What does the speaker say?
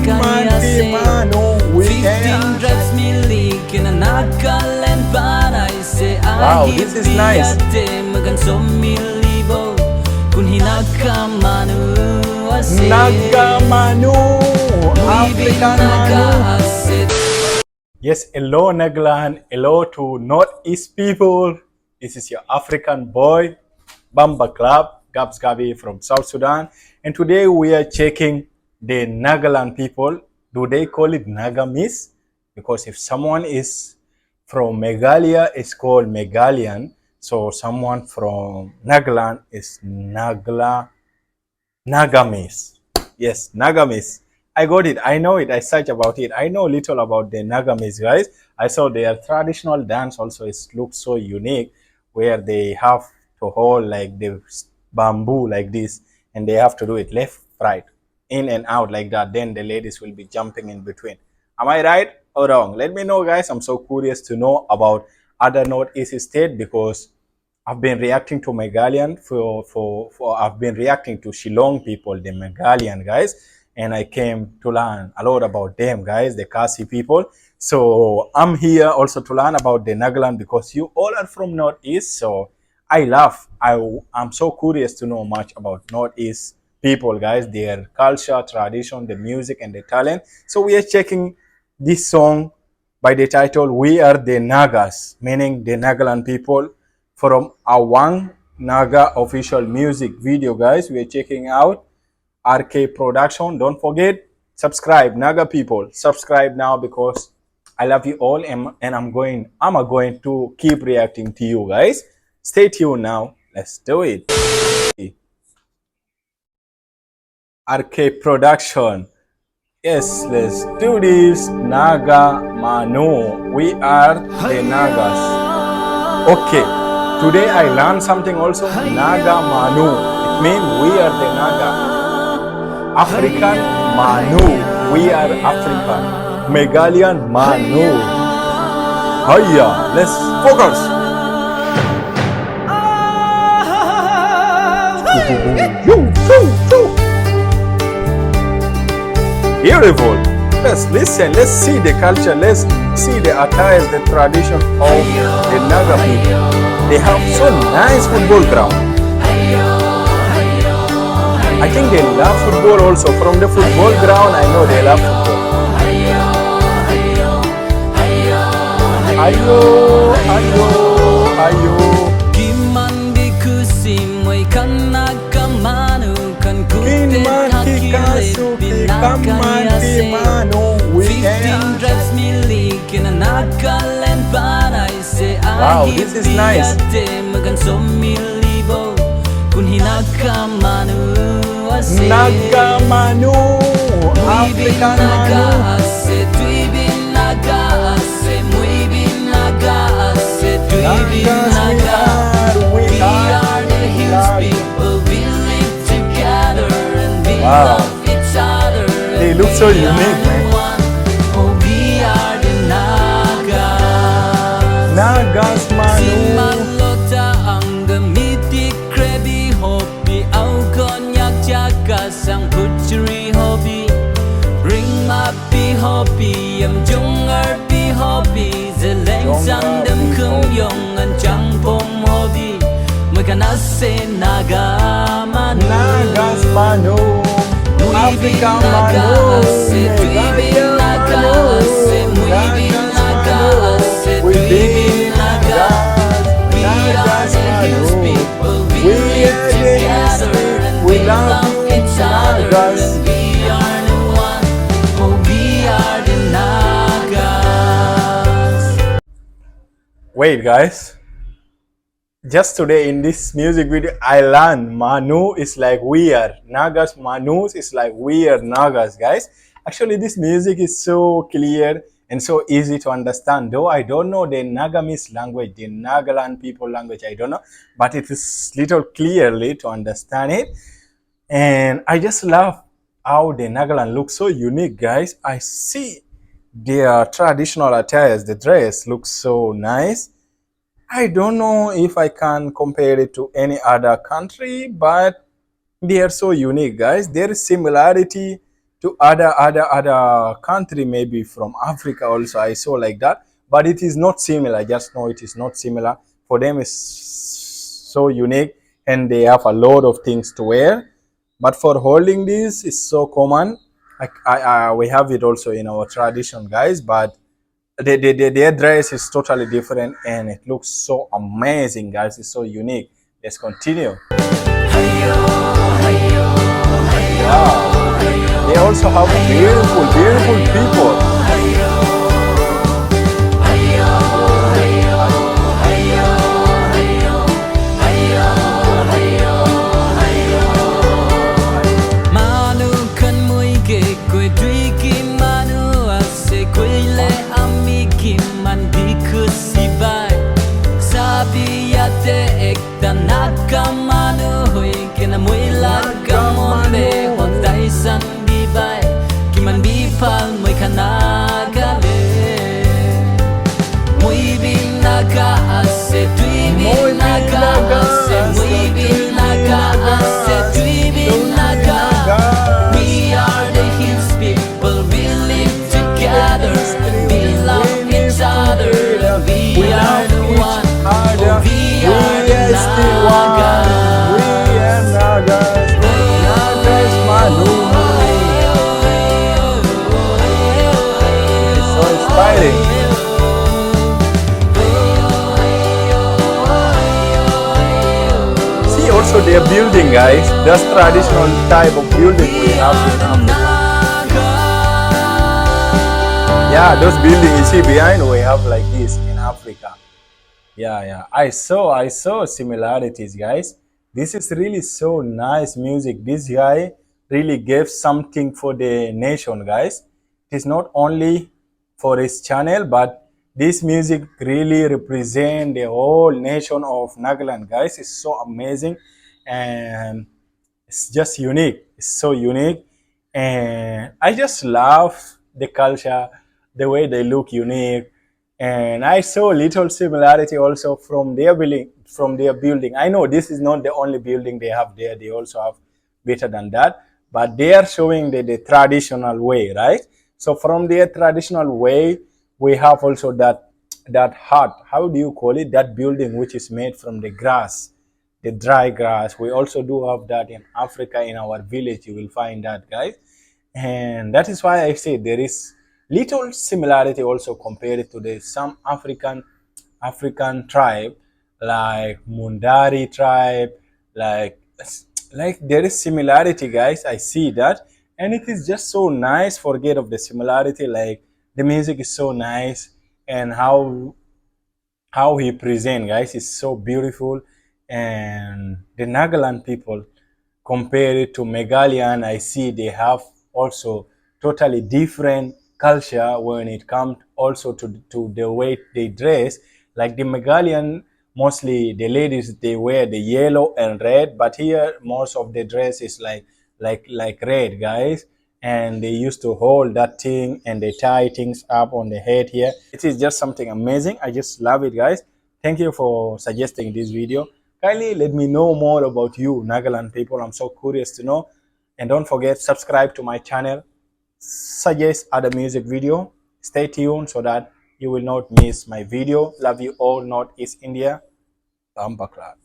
Kamanti Manu, drives me leak in a Nagaland Banai say Wow, this is nice. Magan so milibo kun hinaka manu Naga Manu, African Manu. Yes, hello Nagaland, hello to Northeast people. This is your African boy, Bamba Club, Gabs from South Sudan. And today we are checking the Nagaland people. Do they call it Nagamis? Because if someone is from Meghalaya, it's called Meghalayan. So someone from Nagaland is Nagamis. Yes, Nagamis. I got it. I know it. I searched about it. I know little about the Nagamis, guys. I saw their traditional dance also. It looks so unique, where they have to hold like the bamboo like this, and they have to do it left, right, in and out like that. Then the ladies will be jumping in between. Am I right or wrong? Let me know, guys. I'm so curious to know about other Northeast state because I've been reacting to Meghalayan I've been reacting to Shillong people, the Meghalayan guys, and I came to learn a lot about them, guys, the Khasi people. So I'm here also to learn about the Nagaland because you all are from Northeast. So I'm so curious to know much about Northeast people, guys, their culture, tradition, the music, and the talent. So we are checking this song by the title "We Are the Nagas," meaning the Nagaland people, from Awang Naga official music video, guys. We are checking out RK production. Don't forget, subscribe, Naga people. Subscribe now because I love you all, and I'm going to keep reacting to you, guys. Stay tuned now. Let's do it. RK production. Yes, let's do this. Naga Manu. We are the Nagas. Okay. Today I learned something also. Naga Manu. It means we are the Naga. African Manu. We are African. Meghalayan Manu. Hiya. Let's focus. Beautiful. Let's listen. Let's see the culture. Let's see the attires, the tradition of the Naga people. They have so nice football ground. I think they love football also. From the football ground, I know they love football. Ayo, ayo, ayo. Kimandi kusimay kanaka manu kan kutin Kimati kamanti manu. 15 drives me leak in a Nagaland Banai say Wow, this is nice. Magan so milibo kun hinaka manu Naga Manu, African Manu. We are the hills people. We live together and we love each other. They look so unique, man. Oh, we are the Nagas. Nagas Manu. Simalota ang gamitik krebi hobi au konyak jagas ang butchery hobby. Bring my be hobby am junger be hobby. Zeleng sandem kum yong an chang pom hobby. Maganase Naga Manu. Nagas Manu. African Manu. Meghalayan Manu. We be Nagas. Nagas Manu. We are the hills people. We love each other. Nagas. We are the one. Oh, we are the Nagas. Wait, guys. Just today in this music video, I learned Manu is like we are. Nagas Manus is like we are Nagas, guys. Actually, this music is so clear and so easy to understand. Though I don't know the Nagamis language, the Nagaland people language, I don't know. But it is little clearly to understand it. And I just love how the Nagaland looks so unique, guys. I see their traditional attires, the dress looks so nice. I don't know if I can compare it to any other country, but they are so unique, guys. There is similarity to other country, maybe from Africa also I saw like that, but it is not similar. I just know it is not similar. For them it's so unique, and they have a lot of things to wear. But for holding this is so common. We have it also in our tradition, guys, but their dress is totally different and it looks so amazing, guys. It's so unique. Let's continue. Wow. They also have beautiful people. Also, their building, guys, that's traditional type of building we have in Africa. Yeah, those buildings you see behind, we have like this in Africa. Yeah. I saw similarities, guys. This is really so nice music. This guy really gave something for the nation, guys. It is not only for his channel, but this music really represent the whole nation of Nagaland, guys. It's so amazing and it's just unique. It's so unique, and I just love the culture, the way they look unique. And I saw little similarity also from their building. I know this is not the only building they have there. They also have better than that, but they are showing the traditional way, right? So from their traditional way, we have also that hut. How do you call it? That building which is made from the grass, the dry grass. We also do have that in Africa. In our village, you will find that, guys. And that is why I say there is little similarity also compared to the some African tribe like Mundari tribe, like there is similarity, guys. I see that, and it is just so nice. Forget of the similarity, like the music is so nice, and how he present, guys, is so beautiful. And the Nagaland people, compare it to Meghallian, I see they have also totally different culture when it comes also to the way they dress. Like the Meghallian, mostly the ladies, they wear the yellow and red, but here most of the dress is like red, guys. And they used to hold that thing and they tie things up on the head here. It is just something amazing. I just love it, guys. Thank you for suggesting this video. Kindly let me know more about you, Nagaland people. I'm so curious to know. And don't forget, subscribe to my channel. Suggest other music video. Stay tuned so that you will not miss my video. Love you all, Northeast India. Bamba Club.